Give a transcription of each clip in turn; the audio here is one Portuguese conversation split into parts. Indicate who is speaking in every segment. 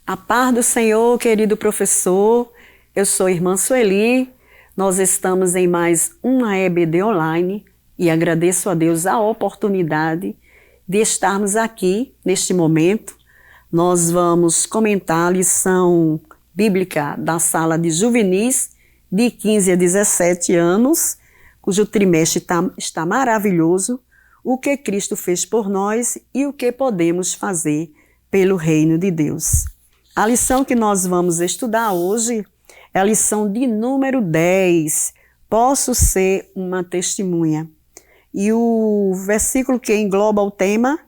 Speaker 1: A paz do Senhor, querido professor, eu sou a irmã Sueli, nós estamos em mais uma EBD online e agradeço a Deus a oportunidade de estarmos aqui neste momento. Nós vamos comentar a lição bíblica da sala de juvenis de 15 a 17 anos, cujo trimestre está maravilhoso, o que Cristo fez por nós e o que podemos fazer pelo reino de Deus. A lição que nós vamos estudar hoje é a lição de número 10, Posso ser uma testemunha. E o versículo que engloba o tema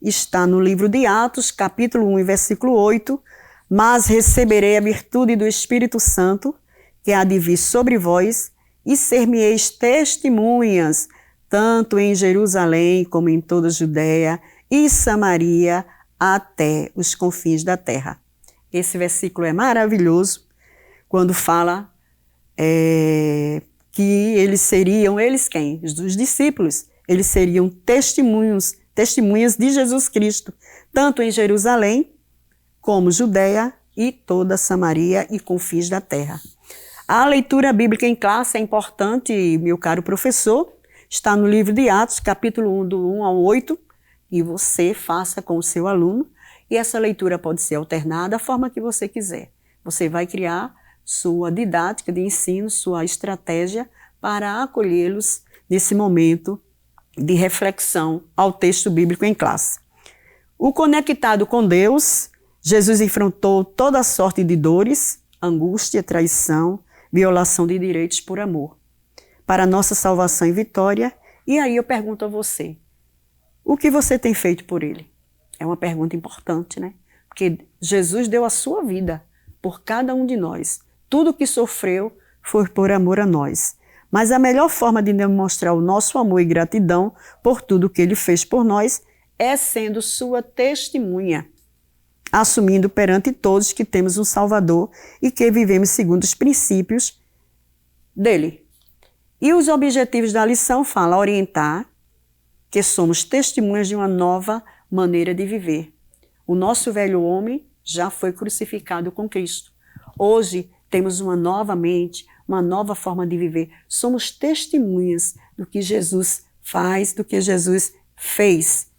Speaker 1: está no livro de Atos, capítulo 1, versículo 8, mas receberei a virtude do Espírito Santo, que há de vir sobre vós, e ser-me-eis testemunhas, tanto em Jerusalém como em toda a Judéia e Samaria, até os confins da terra. Esse versículo é maravilhoso, quando fala que eles seriam, eles quem? Os discípulos, eles seriam testemunhas de Jesus Cristo, tanto em Jerusalém, como Judéia e toda Samaria e confins da terra. A leitura bíblica em classe é importante, meu caro professor, está no livro de Atos, capítulo 1, do 1 ao 8, e você faça com o seu aluno, e essa leitura pode ser alternada da forma que você quiser. Você vai criar sua didática de ensino, sua estratégia para acolhê-los nesse momento de reflexão ao texto bíblico em classe. O conectado com Deus, Jesus enfrentou toda sorte de dores, angústia, traição, violação de direitos por amor, para nossa salvação e vitória. E aí eu pergunto a você, o que você tem feito por ele? É uma pergunta importante, né? Porque Jesus deu a sua vida por cada um de nós. Tudo que sofreu foi por amor a nós. Mas a melhor forma de demonstrar o nosso amor e gratidão por tudo que ele fez por nós é sendo sua testemunha, assumindo perante todos que temos um Salvador e que vivemos segundo os princípios dele. E os objetivos da lição falam orientar que somos testemunhas de uma nova maneira de viver. O nosso velho homem já foi crucificado com Cristo. Hoje temos uma nova mente, uma nova forma de viver. Somos testemunhas do que Jesus faz, do que Jesus fez.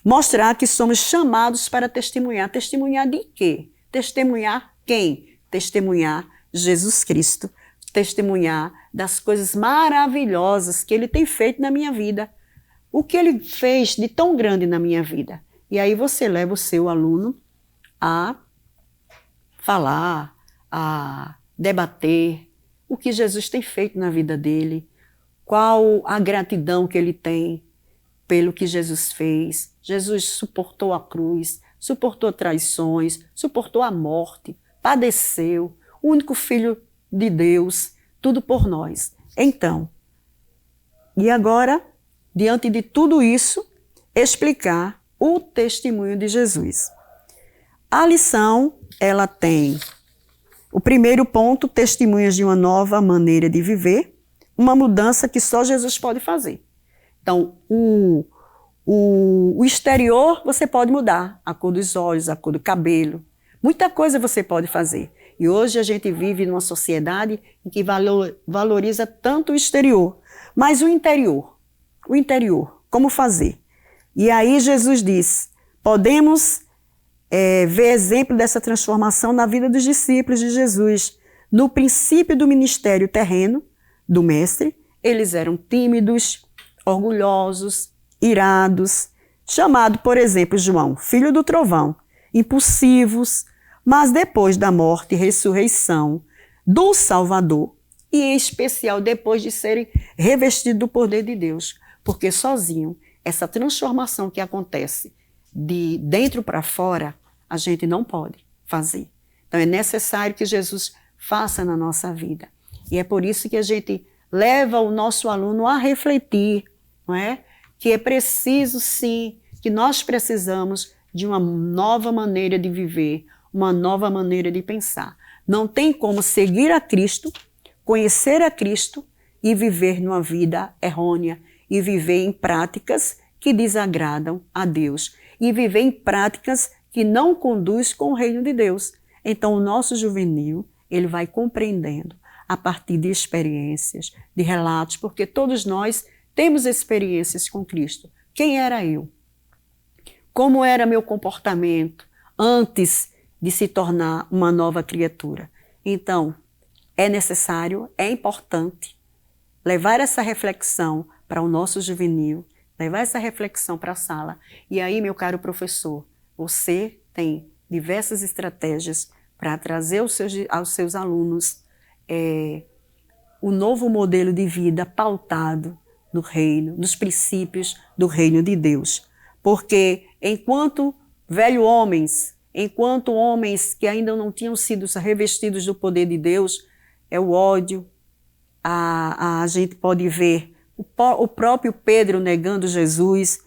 Speaker 1: Mostrar que somos chamados para testemunhar. Testemunhar de quê? Testemunhar quem? Testemunhar Jesus Cristo. Testemunhar das coisas maravilhosas que ele tem feito na minha vida. O que ele fez de tão grande na minha vida. E aí você leva o seu aluno a falar, a debater o que Jesus tem feito na vida dele, qual a gratidão que ele tem pelo que Jesus fez. Jesus suportou a cruz, suportou traições, suportou a morte, padeceu, o único Filho de Deus, tudo por nós. Então, e agora, diante de tudo isso, explicar o testemunho de Jesus. A lição, ela tem o primeiro ponto, testemunhas de uma nova maneira de viver, uma mudança que só Jesus pode fazer. Então, o exterior você pode mudar, a cor dos olhos, a cor do cabelo, muita coisa você pode fazer. E hoje a gente vive numa sociedade em que valoriza tanto o exterior, mas o interior, como fazer? E aí Jesus diz, podemos ver exemplo dessa transformação na vida dos discípulos de Jesus. No princípio do ministério terreno do mestre, eles eram tímidos, orgulhosos, irados, chamado, por exemplo, João, filho do trovão, impulsivos, mas depois da morte e ressurreição do Salvador, e em especial depois de serem revestidos do poder de Deus, porque sozinho, essa transformação que acontece de dentro para fora, a gente não pode fazer. Então é necessário que Jesus faça na nossa vida. E é por isso que a gente leva o nosso aluno a refletir, não é? Que é preciso sim, que nós precisamos de uma nova maneira de viver, uma nova maneira de pensar. Não tem como seguir a Cristo, conhecer a Cristo e viver numa vida errônea, e viver em práticas que desagradam a Deus, e viver em práticas que não conduz com o reino de Deus. Então, o nosso juvenil, ele vai compreendendo a partir de experiências, de relatos, porque todos nós temos experiências com Cristo. Quem era eu? Como era meu comportamento antes de se tornar uma nova criatura? Então, é necessário, é importante levar essa reflexão para o nosso juvenil, levar essa reflexão para a sala. E aí, meu caro professor, você tem diversas estratégias para trazer aos seus alunos o novo modelo de vida pautado no reino, nos princípios do reino de Deus. Porque enquanto enquanto homens que ainda não tinham sido revestidos do poder de Deus, é o ódio, a gente pode ver o próprio Pedro negando Jesus,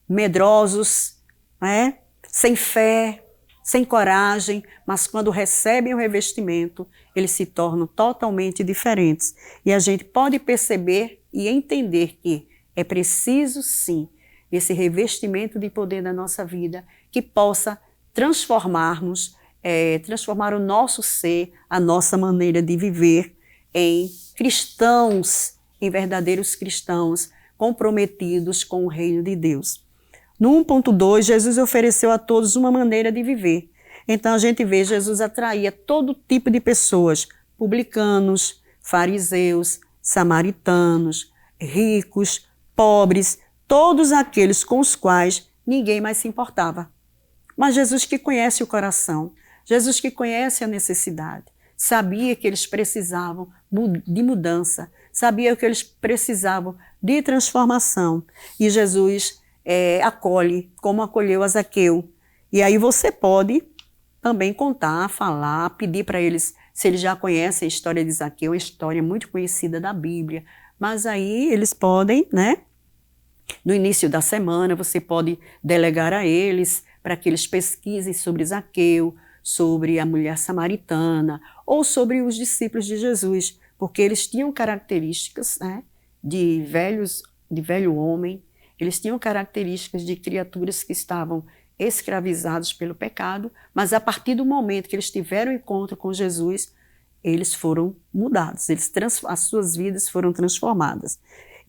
Speaker 1: medrosos, né? Sem fé, sem coragem, mas quando recebem o revestimento, eles se tornam totalmente diferentes. E a gente pode perceber e entender que é preciso, sim, esse revestimento de poder na nossa vida que possa transformar o nosso ser, a nossa maneira de viver em cristãos, em verdadeiros cristãos, comprometidos com o reino de Deus. No 1.2, Jesus ofereceu a todos uma maneira de viver. Então a gente vê Jesus atraía todo tipo de pessoas, publicanos, fariseus, samaritanos, ricos, pobres, todos aqueles com os quais ninguém mais se importava. Mas Jesus, que conhece o coração, Jesus que conhece a necessidade, sabia que eles precisavam de mudança, sabia que eles precisavam de transformação. E Jesus acolhe, como acolheu a Zaqueu. E aí você pode também contar, falar, pedir para eles, se eles já conhecem a história de Zaqueu, uma história muito conhecida da Bíblia. Mas aí eles podem, né? No início da semana, você pode delegar a eles para que eles pesquisem sobre Zaqueu, sobre a mulher samaritana ou sobre os discípulos de Jesus, porque eles tinham características, né, de velho homem, eles tinham características de criaturas que estavam escravizados pelo pecado, mas a partir do momento que eles tiveram encontro com Jesus, eles foram mudados, as suas vidas foram transformadas.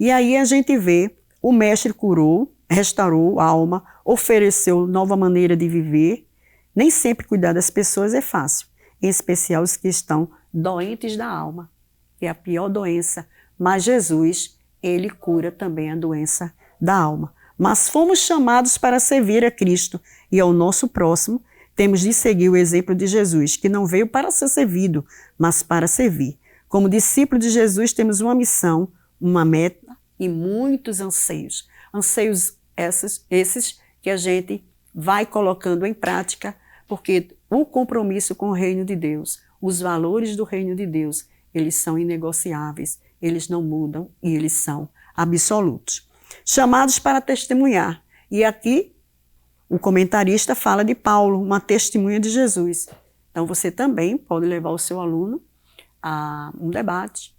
Speaker 1: E aí a gente vê o mestre curou, restaurou a alma, ofereceu nova maneira de viver. Nem sempre cuidar das pessoas é fácil, em especial os que estão doentes da alma, que é a pior doença. Mas Jesus, ele cura também a doença da alma. Mas fomos chamados para servir a Cristo e ao nosso próximo, temos de seguir o exemplo de Jesus, que não veio para ser servido, mas para servir. Como discípulo de Jesus, temos uma missão, uma meta e muitos anseios. Anseios esses que a gente vai colocando em prática, porque o compromisso com o reino de Deus, os valores do reino de Deus, eles são inegociáveis, eles não mudam e eles são absolutos. Chamados para testemunhar. E aqui o comentarista fala de Paulo, uma testemunha de Jesus. Então você também pode levar o seu aluno a um debate,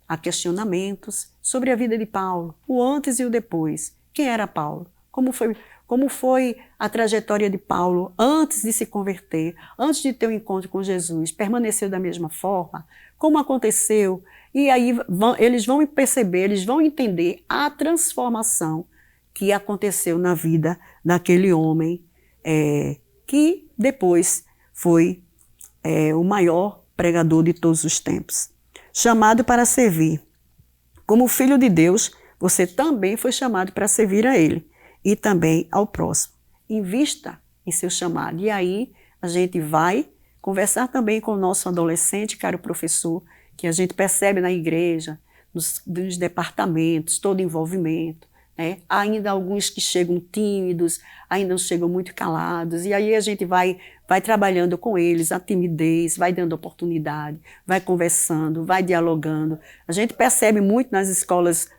Speaker 1: a questionamentos sobre a vida de Paulo, o antes e o depois. Quem era Paulo? Como foi a trajetória de Paulo antes de se converter, antes de ter um encontro com Jesus? Permaneceu da mesma forma? Como aconteceu? E aí eles vão perceber, eles vão entender a transformação que aconteceu na vida daquele homem que depois foi o maior pregador de todos os tempos. Chamado para servir. Como filho de Deus, você também foi chamado para servir a Ele e também ao próximo. Invista em seu chamado. E aí a gente vai conversar também com o nosso adolescente, caro professor, que a gente percebe na igreja, nos departamentos, todo envolvimento. Ainda alguns que chegam tímidos, ainda não chegam muito calados, e aí a gente vai trabalhando com eles, a timidez, vai dando oportunidade, vai conversando, vai dialogando. A gente percebe muito nas escolas,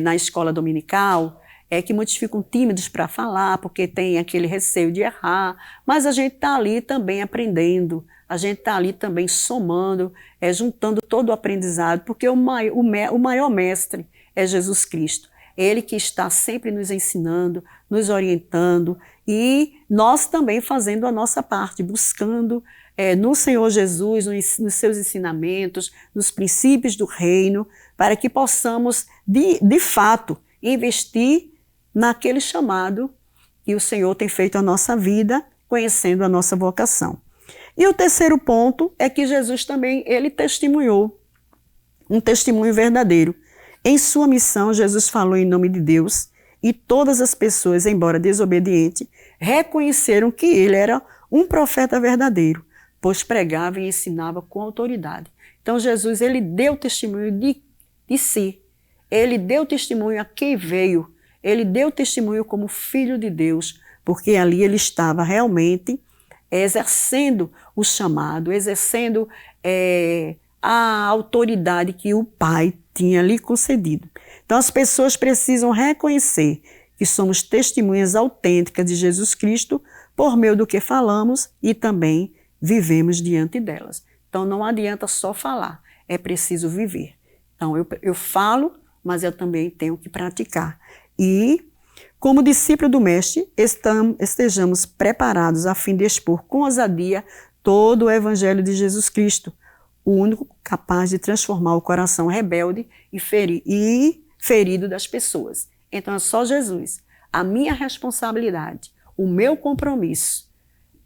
Speaker 1: na escola dominical, que muitos ficam tímidos para falar, porque tem aquele receio de errar, mas a gente está ali também aprendendo, a gente está ali também somando, juntando todo o aprendizado, porque o maior mestre é Jesus Cristo. Ele que está sempre nos ensinando, nos orientando E nós também fazendo a nossa parte, buscando no Senhor Jesus, nos seus ensinamentos, nos princípios do reino, para que possamos, de fato, investir naquele chamado que o Senhor tem feito à nossa vida, conhecendo a nossa vocação. E o terceiro ponto é que Jesus também, ele testemunhou, um testemunho verdadeiro. Em sua missão, Jesus falou em nome de Deus e todas as pessoas, embora desobedientes, reconheceram que ele era um profeta verdadeiro, pois pregava e ensinava com autoridade. Então Jesus, ele deu testemunho de si, ele deu testemunho a quem veio, ele deu testemunho como filho de Deus, porque ali ele estava realmente exercendo o chamado, exercendo a autoridade que o Pai tinha lhe concedido. Então as pessoas precisam reconhecer que somos testemunhas autênticas de Jesus Cristo por meio do que falamos e também vivemos diante delas. Então não adianta só falar, é preciso viver. Então eu falo, mas eu também tenho que praticar. E como discípulo do Mestre, estejamos preparados a fim de expor com ousadia todo o Evangelho de Jesus Cristo, o único capaz de transformar o coração rebelde e ferido das pessoas. Então é só Jesus. A minha responsabilidade, o meu compromisso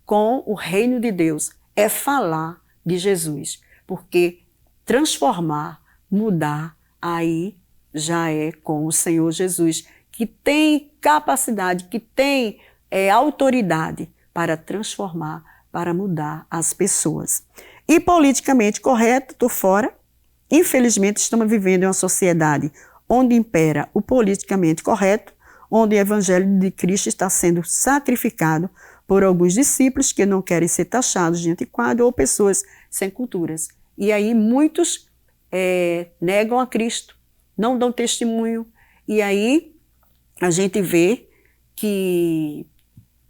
Speaker 1: com o reino de Deus é falar de Jesus, porque transformar, mudar, aí já é com o Senhor Jesus, que tem capacidade, que tem autoridade para transformar, para mudar as pessoas. E politicamente correto, estou fora. Infelizmente, estamos vivendo em uma sociedade onde impera o politicamente correto, onde o Evangelho de Cristo está sendo sacrificado por alguns discípulos que não querem ser taxados de antiquado ou pessoas sem culturas. E aí muitos negam a Cristo, não dão testemunho. E aí a gente vê que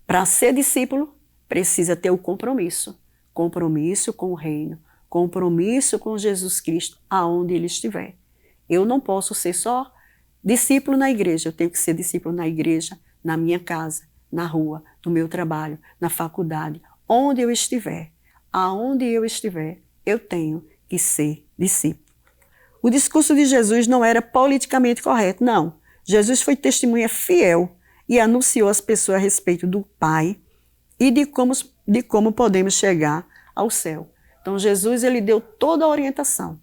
Speaker 1: para ser discípulo precisa ter o compromisso. Compromisso com o reino, compromisso com Jesus Cristo, aonde ele estiver. Eu não posso ser só discípulo na igreja, eu tenho que ser discípulo na igreja, na minha casa, na rua, no meu trabalho, na faculdade, onde eu estiver. Aonde eu estiver, eu tenho que ser discípulo. O discurso de Jesus não era politicamente correto, não. Jesus foi testemunha fiel e anunciou às pessoas a respeito do Pai e de como podemos chegar ao céu. Então Jesus, ele deu toda a orientação.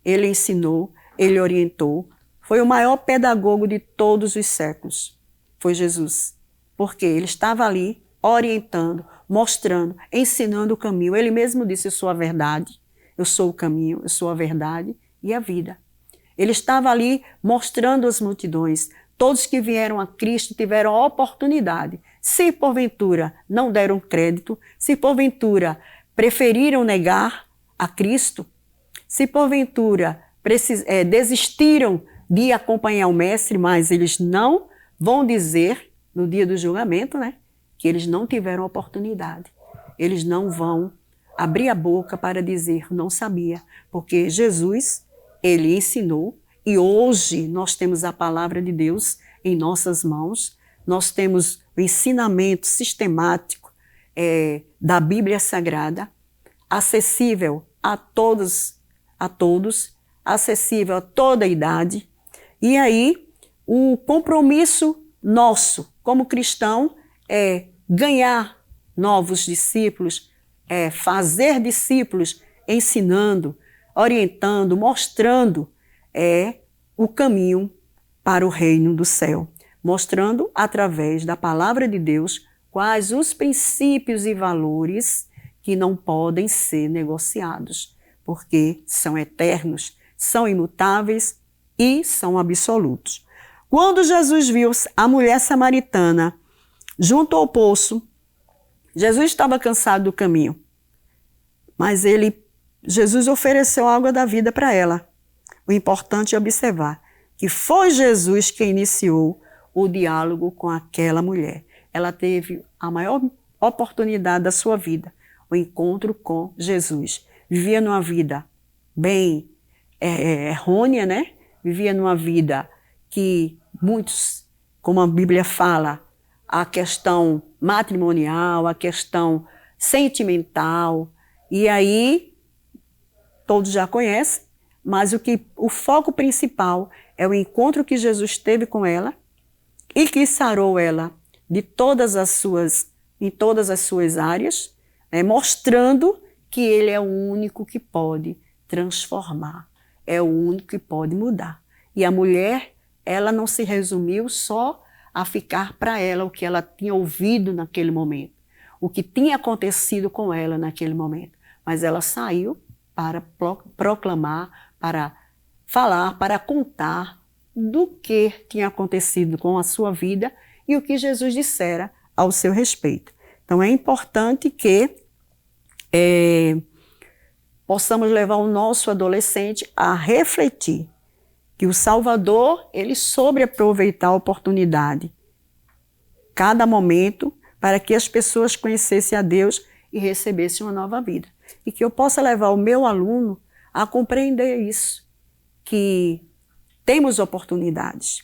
Speaker 1: Ele ensinou, ele orientou. Foi o maior pedagogo de todos os séculos. Foi Jesus. Porque ele estava ali orientando, mostrando, ensinando o caminho. Ele mesmo disse, eu sou a verdade, eu sou o caminho, eu sou a verdade e a vida. Ele estava ali mostrando às multidões. Todos que vieram a Cristo tiveram a oportunidade. Se porventura não deram crédito, se porventura preferiram negar a Cristo, se porventura desistiram de acompanhar o Mestre, mas eles não vão dizer no dia do julgamento, né, que eles não tiveram oportunidade. Eles não vão abrir a boca para dizer não sabia, porque Jesus, ele ensinou. E hoje nós temos a palavra de Deus em nossas mãos, nós temos o ensinamento sistemático da Bíblia Sagrada, acessível a todos, acessível a toda a idade. E aí o compromisso nosso como cristão é ganhar novos discípulos, fazer discípulos, ensinando, orientando, mostrando o caminho para o reino do céu, mostrando através da palavra de Deus quais os princípios e valores que não podem ser negociados, porque são eternos, são imutáveis e são absolutos. Quando Jesus viu a mulher samaritana junto ao poço, Jesus estava cansado do caminho, mas Jesus ofereceu a água da vida para ela. O importante é observar que foi Jesus quem iniciou o diálogo com aquela mulher. Ela teve a maior oportunidade da sua vida, o encontro com Jesus. Vivia numa vida bem errônea, Vivia numa vida que muitos, como a Bíblia fala, a questão matrimonial, a questão sentimental. E aí, todos já conhecem, mas o foco principal é o encontro que Jesus teve com ela e que sarou ela em todas as suas áreas, né, mostrando que ele é o único que pode transformar, é o único que pode mudar. E a mulher, ela não se resumiu só a ficar para ela o que ela tinha ouvido naquele momento, o que tinha acontecido com ela naquele momento, mas ela saiu para proclamar, para falar, para contar do que tinha acontecido com a sua vida e o que Jesus dissera ao seu respeito. Então é importante que possamos levar o nosso adolescente a refletir que o Salvador, ele soube aproveitar a oportunidade, cada momento, para que as pessoas conhecessem a Deus e recebessem uma nova vida. E que eu possa levar o meu aluno a compreender isso, que temos oportunidades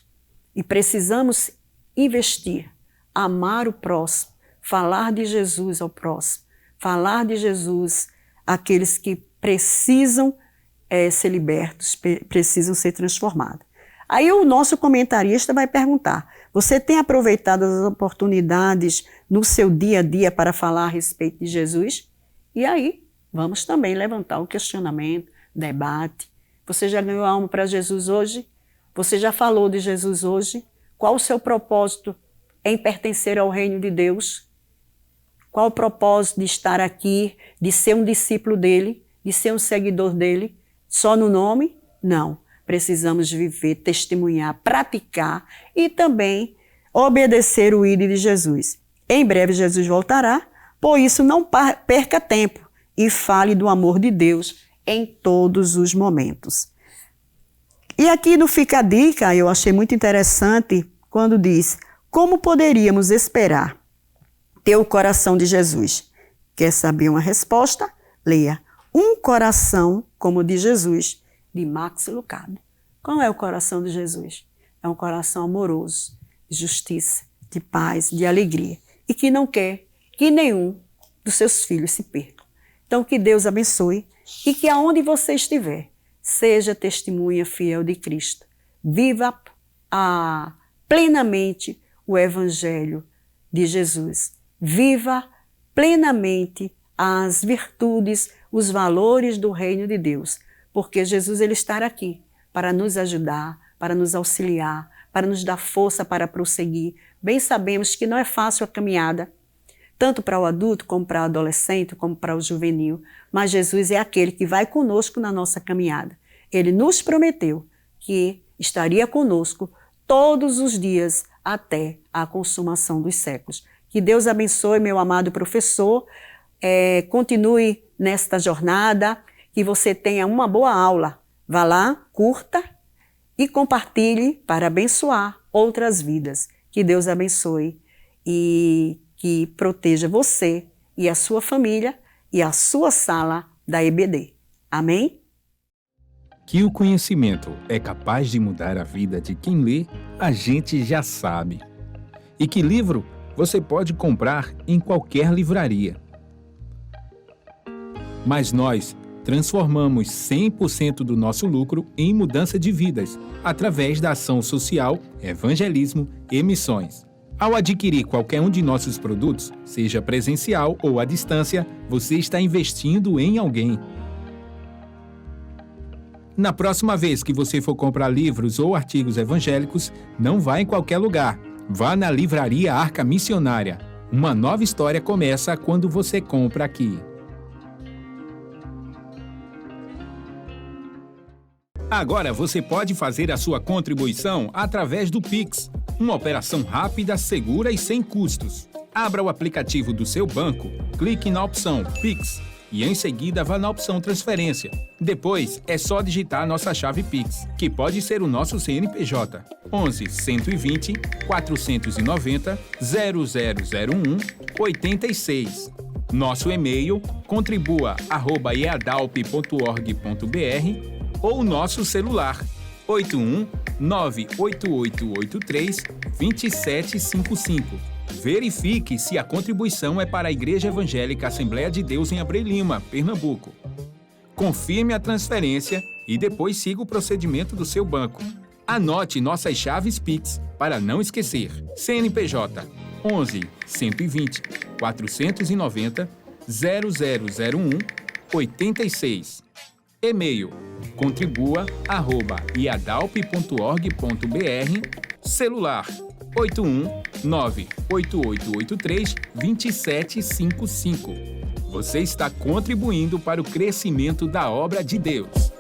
Speaker 1: e precisamos investir, amar o próximo, falar de Jesus ao próximo, falar de Jesus àqueles que precisam ser libertos, precisam ser transformados. Aí o nosso comentarista vai perguntar, você tem aproveitado as oportunidades no seu dia a dia para falar a respeito de Jesus? E aí, vamos também levantar o questionamento, debate. Você já ganhou alma para Jesus hoje? Você já falou de Jesus hoje? Qual o seu propósito em pertencer ao reino de Deus? Qual o propósito de estar aqui, de ser um discípulo dele, de ser um seguidor dele? Só no nome? Não. Precisamos viver, testemunhar, praticar e também obedecer o ídolo de Jesus. Em breve Jesus voltará, por isso não perca tempo e fale do amor de Deus em todos os momentos. E aqui no Fica a Dica, eu achei muito interessante quando diz, como poderíamos esperar ter o coração de Jesus? Quer saber uma resposta? Leia Um Coração como o de Jesus, de Max Lucado. Qual é o coração de Jesus? É um coração amoroso, de justiça, de paz, de alegria, e que não quer que nenhum dos seus filhos se perca. Então, que Deus abençoe e que aonde você estiver, seja testemunha fiel de Cristo. Viva plenamente o Evangelho de Jesus. Viva plenamente as virtudes, os valores do reino de Deus, porque Jesus ele está aqui para nos ajudar, para nos auxiliar, para nos dar força para prosseguir. Bem sabemos que não é fácil a caminhada, tanto para o adulto, como para o adolescente, como para o juvenil, mas Jesus é aquele que vai conosco na nossa caminhada. Ele nos prometeu que estaria conosco todos os dias até a consumação dos séculos. Que Deus abençoe, meu amado professor, continue nesta jornada, que você tenha uma boa aula. Vá lá, curta e compartilhe para abençoar outras vidas. Que Deus abençoe e que proteja você e a sua família e a sua sala da EBD. Amém?
Speaker 2: Que o conhecimento é capaz de mudar a vida de quem lê, a gente já sabe. E que livro você pode comprar em qualquer livraria. Mas nós transformamos 100% do nosso lucro em mudança de vidas, através da ação social, evangelismo e missões. Ao adquirir qualquer um de nossos produtos, seja presencial ou à distância, você está investindo em alguém. Na próxima vez que você for comprar livros ou artigos evangélicos, não vá em qualquer lugar. Vá na Livraria Arca Missionária. Uma nova história começa quando você compra aqui. Agora você pode fazer a sua contribuição através do Pix, uma operação rápida, segura e sem custos. Abra o aplicativo do seu banco, clique na opção Pix e em seguida vá na opção Transferência. Depois é só digitar nossa chave Pix, que pode ser o nosso CNPJ, 11 120 490 0001 86. Nosso e-mail contribua@eadalp.org.br ou nosso celular 81 98883 2755. Verifique se a contribuição é para a Igreja Evangélica Assembleia de Deus em Abreu Lima, Pernambuco. Confirme a transferência e depois siga o procedimento do seu banco. Anote nossas chaves Pix para não esquecer. CNPJ 11 120 490 0001 86. E-mail contribua@iadalp.org.br. Celular 81988832755. Você está contribuindo para o crescimento da obra de Deus.